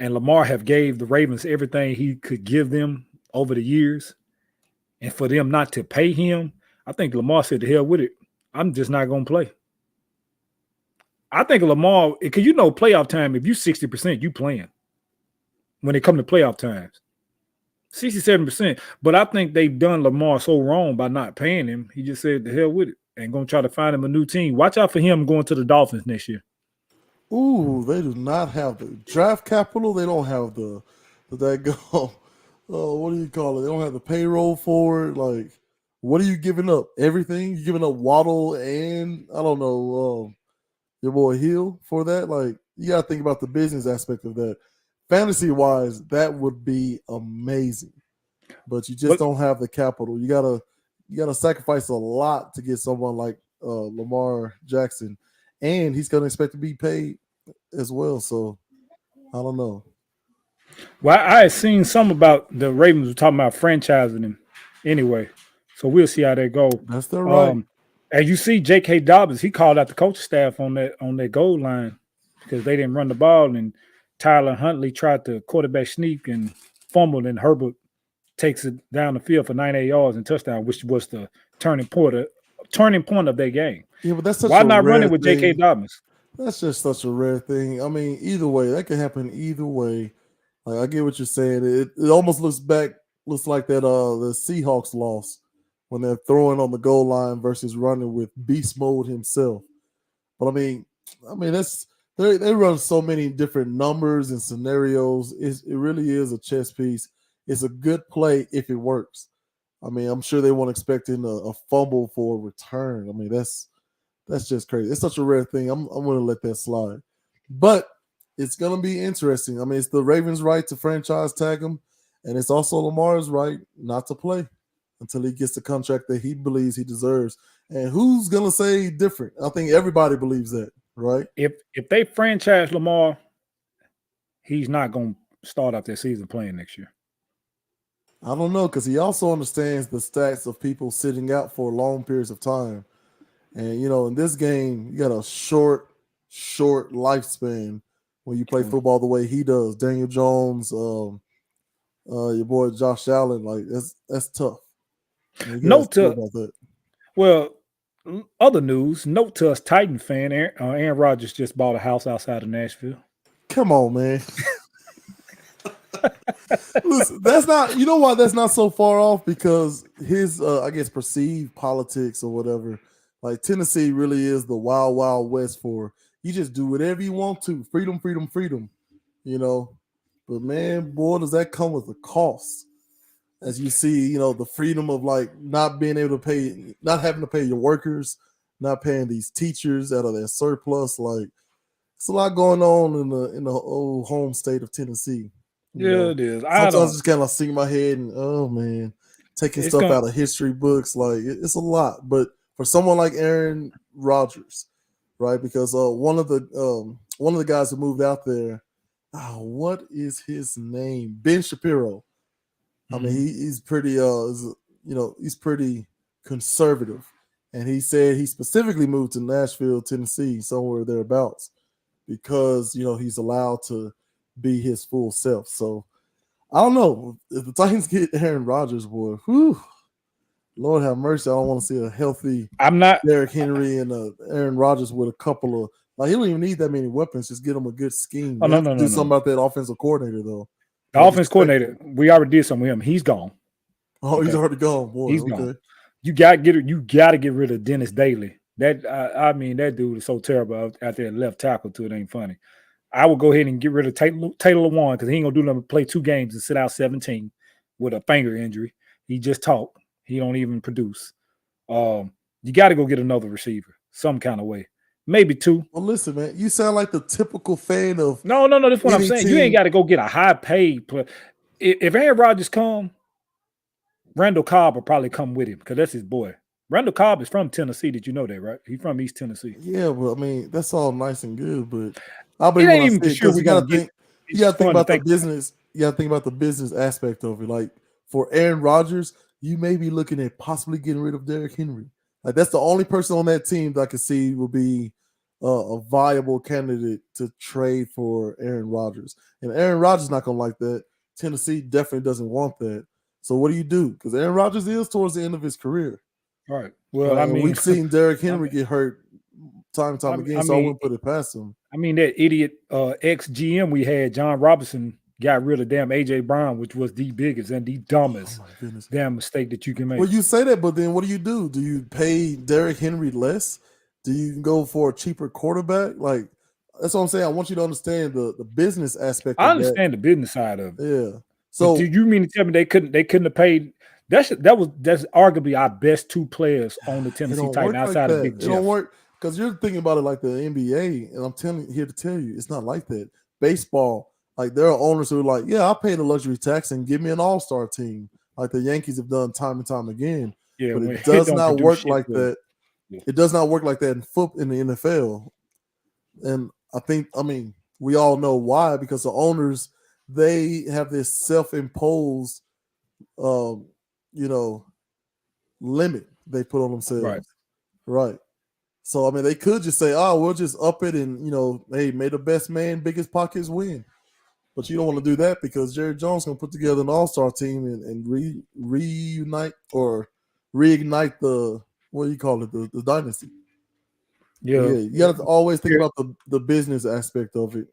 and Lamar have gave the Ravens everything he could give them over the years, and for them not to pay him, I think Lamar said, "The hell with it. I'm just not going to play." I think Lamar, because playoff time, if you 60%, you playing. when it come to playoff times. 67%. But I think they've done Lamar so wrong by not paying him. He just said the hell with it and gonna try to find him a new team. Watch out for him going to the Dolphins next year. Ooh, they do not have the draft capital. They don't have that go. What do you call it? They don't have the payroll for it. Like, what are you giving up? Everything? You giving up Waddle and I don't know your boy Hill for that? Like, you got to think about the business aspect of that. Fantasy wise, that would be amazing, but you just don't have the capital. You gotta sacrifice a lot to get someone like Lamar Jackson, and he's gonna expect to be paid as well. So I don't know. Well, I had seen some about the Ravens were talking about franchising him anyway. So we'll see how they go. That's their right. As you see, J.K. Dobbins, he called out the coaching staff on that goal line because they didn't run the ball, and Tyler Huntley tried to quarterback sneak and fumbled, and Herbert takes it down the field for 98 yards and touchdown, which was the turning point of their game. Yeah, but that's such why a not rare run it with thing. J.K. Dobbins? That's just such a rare thing. I mean, either way, that could happen either way. Like, I get what you're saying. It almost looks like that the Seahawks loss when they're throwing on the goal line versus running with beast mode himself. But I mean that's they run so many different numbers and scenarios. It really is a chess piece. It's a good play if it works. I mean, I'm sure they weren't expecting a fumble for a return. I mean, that's just crazy. It's such a rare thing. I'm going to let that slide. But it's going to be interesting. I mean, it's the Ravens' right to franchise tag him, and it's also Lamar's right not to play until he gets the contract that he believes he deserves. And who's going to say different? I think everybody believes that, right? If they franchise Lamar, he's not going to start out their season playing next year. I don't know, because he also understands the stats of people sitting out for long periods of time. And, you know, in this game, you got a short lifespan when you play football the way he does. Daniel Jones, your boy Josh Allen, like that's tough. Note to well, other news. Note to us, Titan fan, Aaron Rodgers just bought a house outside of Nashville. Come on, man. Listen, that's not. You know why that's not so far off? Because his, I guess, perceived politics or whatever. Like, Tennessee really is the wild, wild west for you just do whatever you want to. Freedom, freedom, freedom. You know? But, man, boy, does that come with a cost. As you see, you know, the freedom of, like, not being able to pay, not having to pay your workers, not paying these teachers out of their surplus. Like, it's a lot going on in the old home state of Tennessee. Yeah, it is. Sometimes I just kind of sink my head and, oh, man, taking stuff out of history books. Like, it's a lot. But for someone like Aaron Rodgers, right? Because one of the guys who moved out there, what is his name? Ben Shapiro. I mean, he's pretty, he's pretty conservative, and he said he specifically moved to Nashville, Tennessee, somewhere thereabouts, because he's allowed to be his full self. So I don't know if the Titans get Aaron Rodgers, boy. Whew, Lord have mercy. I don't want to see a healthy Derrick Henry and Aaron Rodgers with a couple of he don't even need that many weapons. Just get him a good scheme. Do something about that offensive coordinator though. The offense coordinator, we already did something with him. He's gone. Oh, okay. He's already gone. Boy, he's gone. You got to get rid of Dennis Daly. That I mean, that dude is so terrible out there at left tackle too. It ain't funny. I would go ahead and get rid of Taylor Lewan because he ain't gonna do nothing but play 2 games and sit out 17 with a finger injury. He just talk. He don't even produce. You got to go get another receiver some kind of way. Maybe 2. Well, listen, man, you sound like the typical fan of no. That's what I'm saying. You ain't got to go get a high paid player. If Aaron Rodgers come, Randall Cobb will probably come with him because that's his boy. Randall Cobb is from Tennessee. Did you know that, right? He's from East Tennessee. Yeah, well, I mean, that's all nice and good, but I'll be ain't even for sure you got to think about the business. You got to think about the business aspect of it. Like, for Aaron Rodgers, you may be looking at possibly getting rid of Derrick Henry. Like, that's the only person on that team that I can see will be a viable candidate to trade for Aaron Rodgers. And Aaron Rodgers not going to like that. Tennessee definitely doesn't want that. So what do you do? Because Aaron Rodgers is towards the end of his career. Right. Well, I mean, we've seen Derrick Henry get hurt time and time again, so I wouldn't put it past him. I mean, that idiot ex-GM we had, John Robinson, got rid of damn AJ Brown, which was the biggest and the dumbest damn mistake that you can make. Well, you say that, but then what do? Do you pay Derrick Henry less? Do you go for a cheaper quarterback? Like, that's what I'm saying. I want you to understand the business aspect. I understand the business side of it. Yeah. So do you mean to tell me they couldn't have paid? That's arguably our best two players on the Tennessee Titans outside of Big Jeff. It don't work because you're thinking about it like the NBA, and I'm here to tell you, it's not like that. Baseball, like there are owners who are like, yeah, I'll pay the luxury tax and give me an all-star team, like the Yankees have done time and time again. Yeah, but it does not work like that. Yeah. It does not work like that in the NFL. And I mean, we all know why, because the owners, they have this self-imposed limit they put on themselves. Right. So I mean, they could just say, oh, we'll just up it and hey, may the best man, biggest pockets win. But you don't want to do that because Jerry Jones gonna put together an all-star team and reignite the what do you call it, the dynasty. Yeah, you gotta always think about the business aspect of it.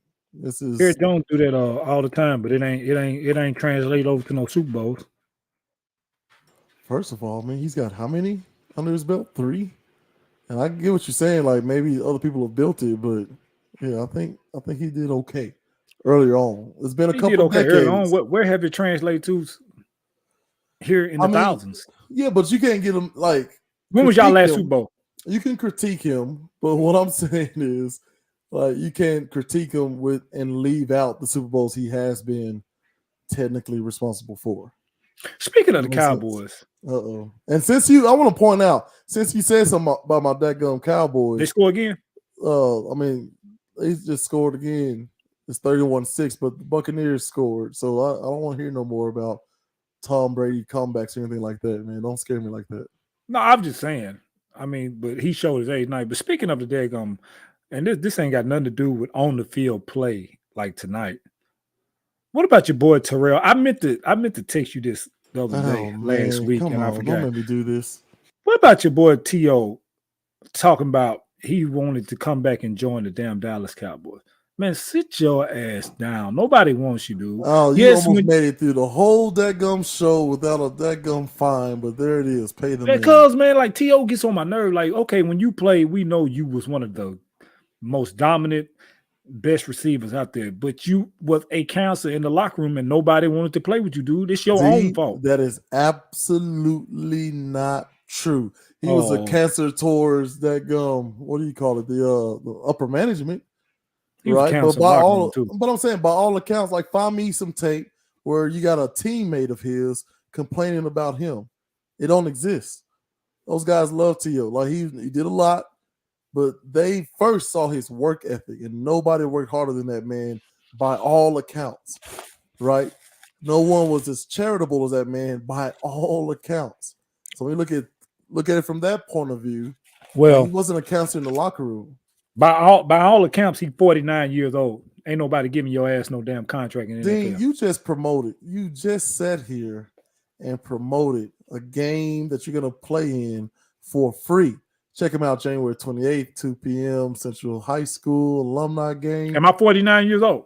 Jerry Jones do that all the time, but it ain't translate over to no Super Bowls. First of all, man, he's got how many under his belt? 3. And I get what you're saying. Like maybe other people have built it, but yeah, I think he did okay earlier on. It's been a couple of decades. Early on. Where have it translated to? Here in the thousands. Yeah, but you can't get him like. When was y'all last Super Bowl? You can critique him, but what I'm saying is, like, you can't critique him and leave out the Super Bowls he has been technically responsible for. Speaking of the Cowboys. And I want to point out, since you said something about my dadgum Cowboys. They score again? I mean, they just scored again. It's 31-6, but the Buccaneers scored. So I don't want to hear no more about Tom Brady comebacks or anything like that, man. Don't scare me like that. No, I'm just saying. I mean, but he showed his age tonight. But speaking of the daggum, and this ain't got nothing to do with on the field play like tonight. What about your boy Terrell? I meant to text you this the other day, last week, and I forgot. Don't let me do this. What about your boy T.O. talking about he wanted to come back and join the damn Dallas Cowboys? Man, sit your ass down. Nobody wants you, dude. Oh, you almost made it through the whole dadgum show without a dadgum fine, but there it is. Pay the man. Because, man, like, T.O. gets on my nerve. Like, okay, when you play, we know you was one of the most dominant, best receivers out there, but you was a cancer in the locker room and nobody wanted to play with you, dude. It's your own fault. That is absolutely not true. He was a cancer towards that what do you call it? The upper management. Right, but I'm saying by all accounts, like, find me some tape where you got a teammate of his complaining about him. It don't exist. Those guys love T.O. Like he did a lot, but they first saw his work ethic, and nobody worked harder than that man by all accounts. Right? No one was as charitable as that man by all accounts. So we look at it from that point of view. Well, he wasn't a cancer in the locker room. By all accounts, he's 49 years old. Ain't nobody giving your ass no damn contract in the NFL. You just promoted. You just sat here and promoted a game that you're going to play in for free. Check him out January 28th, 2 p.m. Central High School alumni game. Am I 49 years old?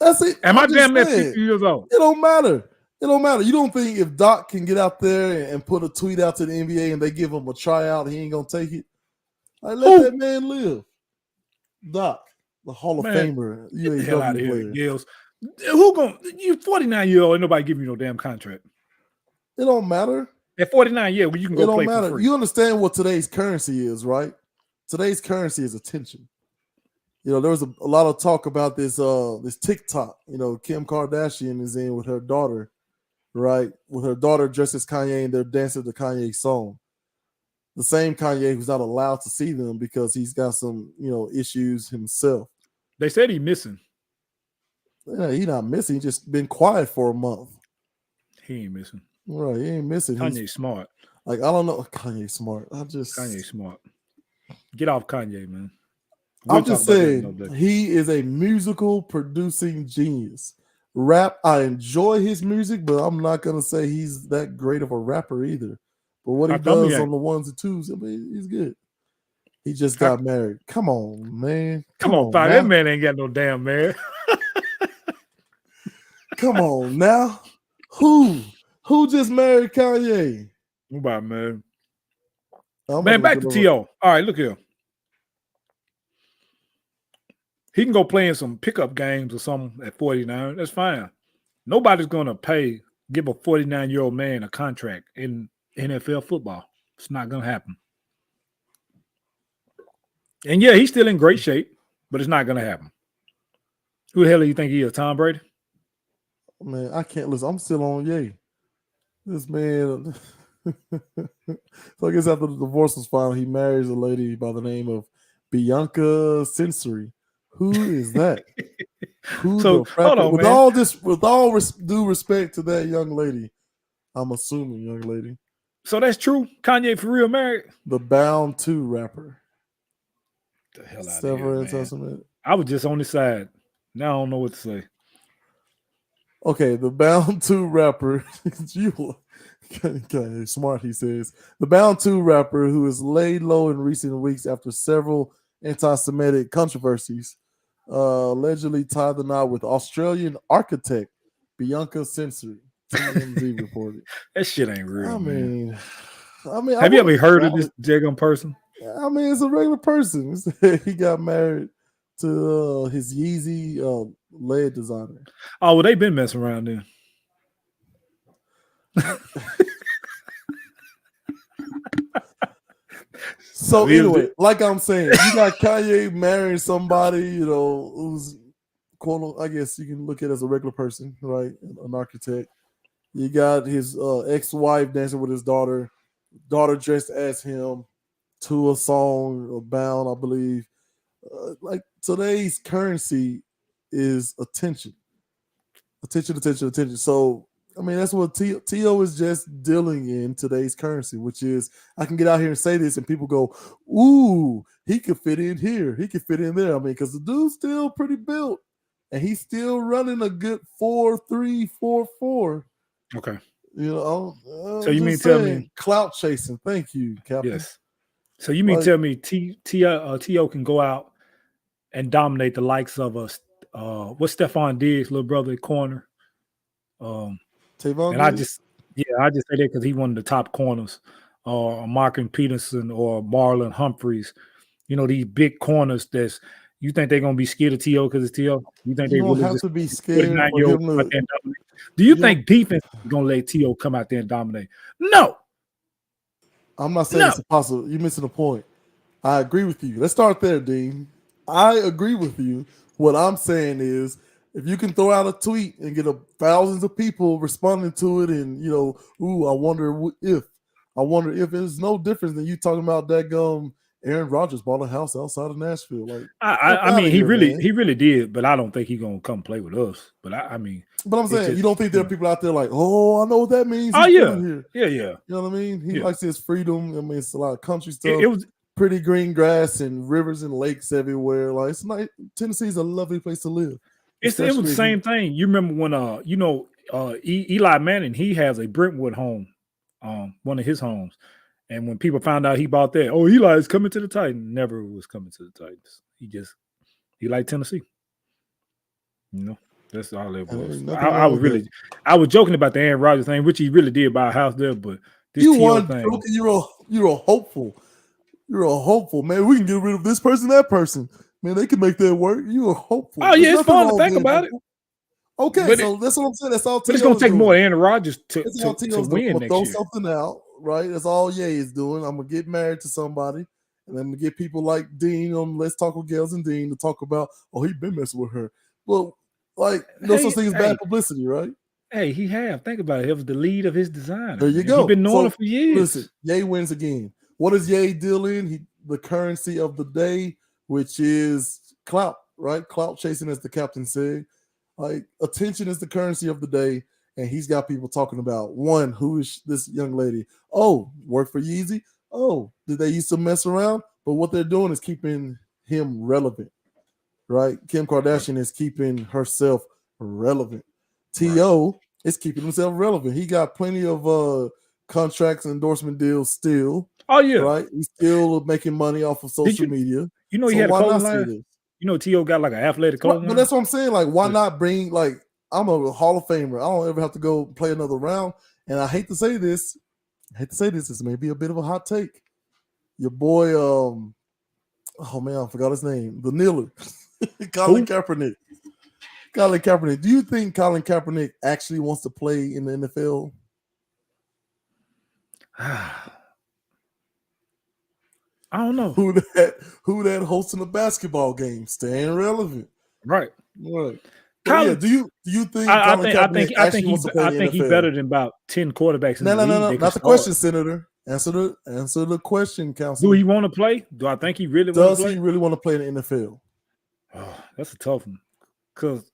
That's it. Am I damn near 50 years old? It don't matter. It don't matter. You don't think if Doc can get out there and put a tweet out to the NBA and they give him a tryout, he ain't going to take it? Like, let that man live. Doc, the Hall of Famer. You ain't hell out of here, Gills. You 49 years old, ain't nobody giving you no damn contract. It don't matter. At 49 years, you can go play for free. You understand what today's currency is, right? Today's currency is attention. There was a lot of talk about this TikTok. Kim Kardashian is in with her daughter, right? With her daughter dressed as Kanye, and they're dancing to Kanye's song. The same Kanye who's not allowed to see them because he's got some, issues himself. They said he's missing. Yeah, he's not missing. He's just been quiet for a month. He ain't missing. Right, he ain't missing. Kanye's smart. Like, I don't know. Kanye's smart. Kanye's smart. Get off Kanye, man. I'm just saying, he is a musical producing genius. Rap, I enjoy his music, but I'm not going to say he's that great of a rapper either. But what he does on the ones and twos, I mean, he's good. He just got married. Come on, man. Come on, that man ain't got no damn marriage. Come on now. Who just married Kanye? What about, man? I'm Man, about back to to look it up. T.O. All right, look here. He can go play in some pickup games or something at 49. That's fine. Nobody's going to give a 49-year-old man a contract in NFL football. It's not going to happen. And yeah, he's still in great shape, but it's not going to happen. Who the hell do you think he is, Tom Brady? Man, I can't listen. I'm still on Ye. This man. So I guess after the divorce was final, he marries a lady by the name of Bianca Sensory. Who is that? Who So, the frack? hold on, With man. all this, with all due respect to that young lady, I'm assuming young lady, So that's true? Kanye for real married? the Bound 2 rapper. The hell out of here, Several man. Testament. I was just on the side. Now I don't know what to say. Okay, the Bound 2 rapper. You okay, smart, he says. The Bound 2 rapper who has laid low in recent weeks after several anti-Semitic controversies allegedly tied the knot with Australian architect Bianca Sensory. TMZ reported. That shit ain't real, I man. mean, Have you ever heard of this Jagan person? I mean, it's a regular person. He got married to his Yeezy lead designer. Oh, well, they've been messing around then. So anyway, like I'm saying, you got Kanye marrying somebody, who's quote, I guess you can look at it as a regular person, right? An architect. You got his ex-wife dancing with his daughter dressed as him to a song Bound, I believe. Like today's currency is attention. Attention. So I mean, that's what T.O. is just dealing in today's currency, which is I can get out here and say this and people go, ooh, he could fit in here. He could fit in there. I mean, because the dude's still pretty built and he's still running a good 4.3, 4.4. Okay. So you mean tell me clout chasing. Thank you, Captain. Yes. So you mean tell me T.O. can go out and dominate the likes of us? What's Stephon Diggs' little brother corner? Tavon and Diggs? I just say that because he's one of the top corners, or Markin Peterson or Marlon Humphreys. These big corners you think they're gonna be scared of T.O. because it's T.O.? You think You they don't really have to be scared for him to. Do you think defense is gonna let T.O. come out there and dominate? No. I'm not saying it's impossible. You're missing the point. I agree with you. Let's start there, Dean. I agree with you. What I'm saying is, if you can throw out a tweet and get thousands of people responding to it, and I wonder if it's no difference than you talking about that Aaron Rodgers bought a house outside of Nashville. Like, I mean, he really did, but I don't think he's gonna come play with us. But but I'm saying, you don't think there are people out there like, oh, I know what that means. Oh yeah, here. Yeah. You know what I mean? He likes his freedom. I mean, it's a lot of country stuff. It was pretty green grass and rivers and lakes everywhere. Like, it's nice. Tennessee's a lovely place to live. It was the same thing. You remember when Eli Manning, he has a Brentwood home, one of his homes. And when people found out he bought that, Eli is coming to the Titans. Never was coming to the Titans. He liked Tennessee. That's all it was. I was joking about the Aaron Rodgers thing, which he really did buy a house there, but this T.O. thing. You're a hopeful. You're a hopeful, man. We can get rid of this person, that person. Man, they can make that work. You're hopeful. Oh, yeah, it's fun to think about it. Okay, so that's what I'm saying. That's all. But it's going to take more Aaron Rodgers to win next year. Throw something out, right? That's all Ye is doing. I'm going to get married to somebody, and then I'm going to get people like Dean on Let's Talk with Gales and Dean to talk about, he been messing with her. Well, like, no such thing as bad publicity, right? Hey, he have. Think about it. It was the lead of his design. There you go. He's been knowing it for years. Listen, Ye wins again. What is Ye deal in? The currency of the day, which is clout, right? Clout chasing, as the captain said. Like, attention is the currency of the day, and he's got people talking about, one, who is this young lady? Oh, work for Yeezy? Oh, did they used to mess around? But what they're doing is keeping him relevant, right? Kim Kardashian is keeping herself relevant. T.O. is keeping himself relevant. He got plenty of contracts and endorsement deals still. Oh, yeah. Right? He's still making money off of social media. He had a clothing line? T.O. got like an athletic clothing line? But that's what I'm saying. Like, why not bring, like, I'm a Hall of Famer. I don't ever have to go play another round. And I hate to say this. This may be a bit of a hot take. Your boy, oh man, I forgot his name. The kneeler. Colin Kaepernick. Colin Kaepernick. Do you think Colin Kaepernick actually wants to play in the NFL? I don't know. Who that hosting a basketball game, staying relevant. Right. Right. Colin, do you think I Colin Kaepernick actually wants to play in the NFL? I think he's better than about 10 quarterbacks in the league. No. Not the question, Senator. Answer the question, Council. Do he want to play? Do I think he really wants to play? Does he really want to play in the NFL? Oh, that's a tough one. Because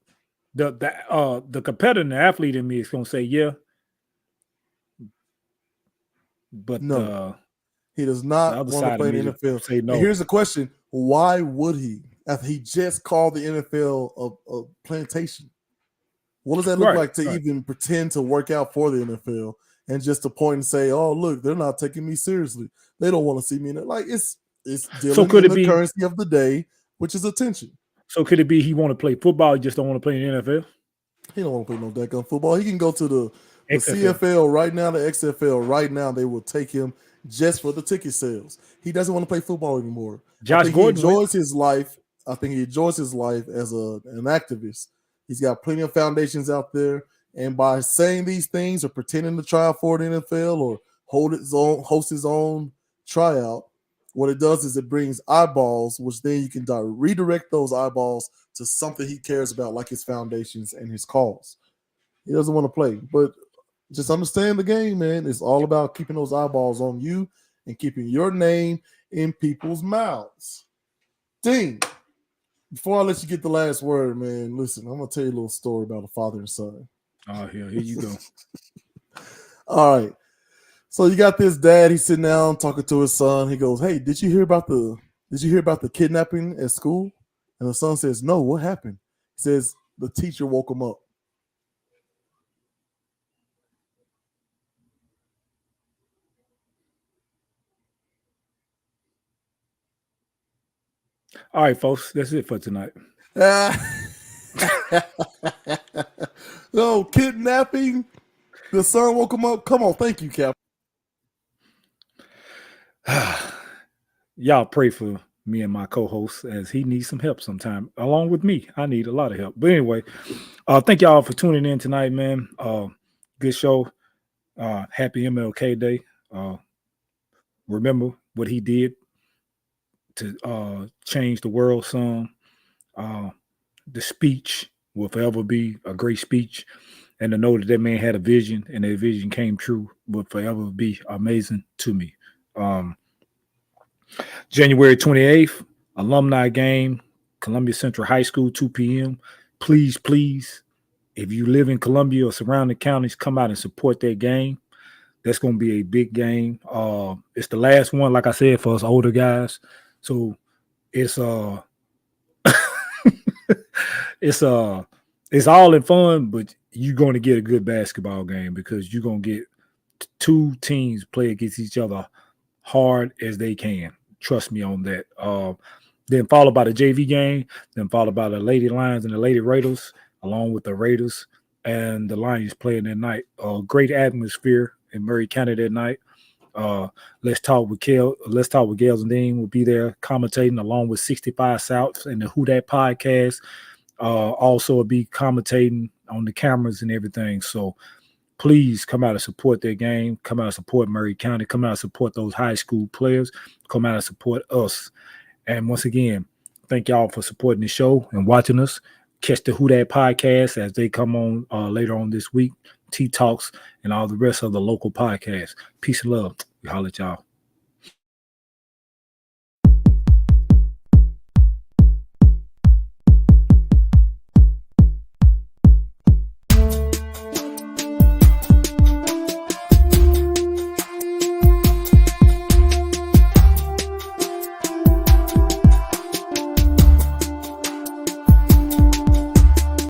the competitor and the athlete in me is going to say yeah. But no, he does not want to play in the NFL. Say no. And here's the question: why would he? After he just called the NFL a plantation, what does that look like to even pretend to work out for the NFL and just to point and say, "Oh, look, they're not taking me seriously. They don't want to see me in it." Like it's dealing in the currency of the day, which is attention. So could it be he want to play football, he just don't want to play in the NFL? He don't want to play no daggone football. He can go to the CFL right now, the XFL right now. They will take him just for the ticket sales. He doesn't want to play football anymore. Josh Gordon enjoys his life. I think he enjoys his life as an activist. He's got plenty of foundations out there, and by saying these things or pretending to try out for the NFL or host his own tryout, what it does is it brings eyeballs, which then you can redirect those eyeballs to something he cares about, like his foundations and his cause. He doesn't want to play, but just understand the game, man. It's all about keeping those eyeballs on you and keeping your name in people's mouths. Ding. Before I let you get the last word, man, listen, I'm going to tell you a little story about a father and son. Oh, here you go. All right. So you got this dad, he's sitting down talking to his son. He goes, "Hey, did you hear about the kidnapping at school?" And the son says, "No, what happened?" He says, "The teacher woke him up." All right, folks, that's it for tonight. No, kidnapping. The son woke him up. Come on, thank you, Cap. Y'all pray for me and my co-host as he needs some help sometime. Along with me, I need a lot of help. But anyway, thank y'all for tuning in tonight, man. Good show. Happy MLK Day. Remember what he did to change the world some. The speech will forever be a great speech. And to know that man had a vision and that vision came true will forever be amazing to me. January 28th, alumni game, Columbia Central High School, 2 p.m. Please, if you live in Columbia or surrounding counties, come out and support that game. That's going to be a big game. It's the last one, like I said, for us older guys. So it's it's all in fun, but you're going to get a good basketball game because you're going to get two teams play against each other hard as they can. Trust me on that. Then followed by the JV game, then followed by the Lady Lions and the Lady Raiders, along with the Raiders and the Lions playing that night. Great atmosphere in Murray County that night. Let's Talk with Gales and Dean will be there commentating along with 65 South and the Who Dat podcast. Also will be commentating on the cameras and everything. So please come out and support their game. Come out and support Murray County. Come out and support those high school players. Come out and support us. And once again, thank y'all for supporting the show and watching us. Catch the Who Dat podcast as they come on later on this week. T Talks and all the rest of the local podcasts. Peace and love. We holler at y'all.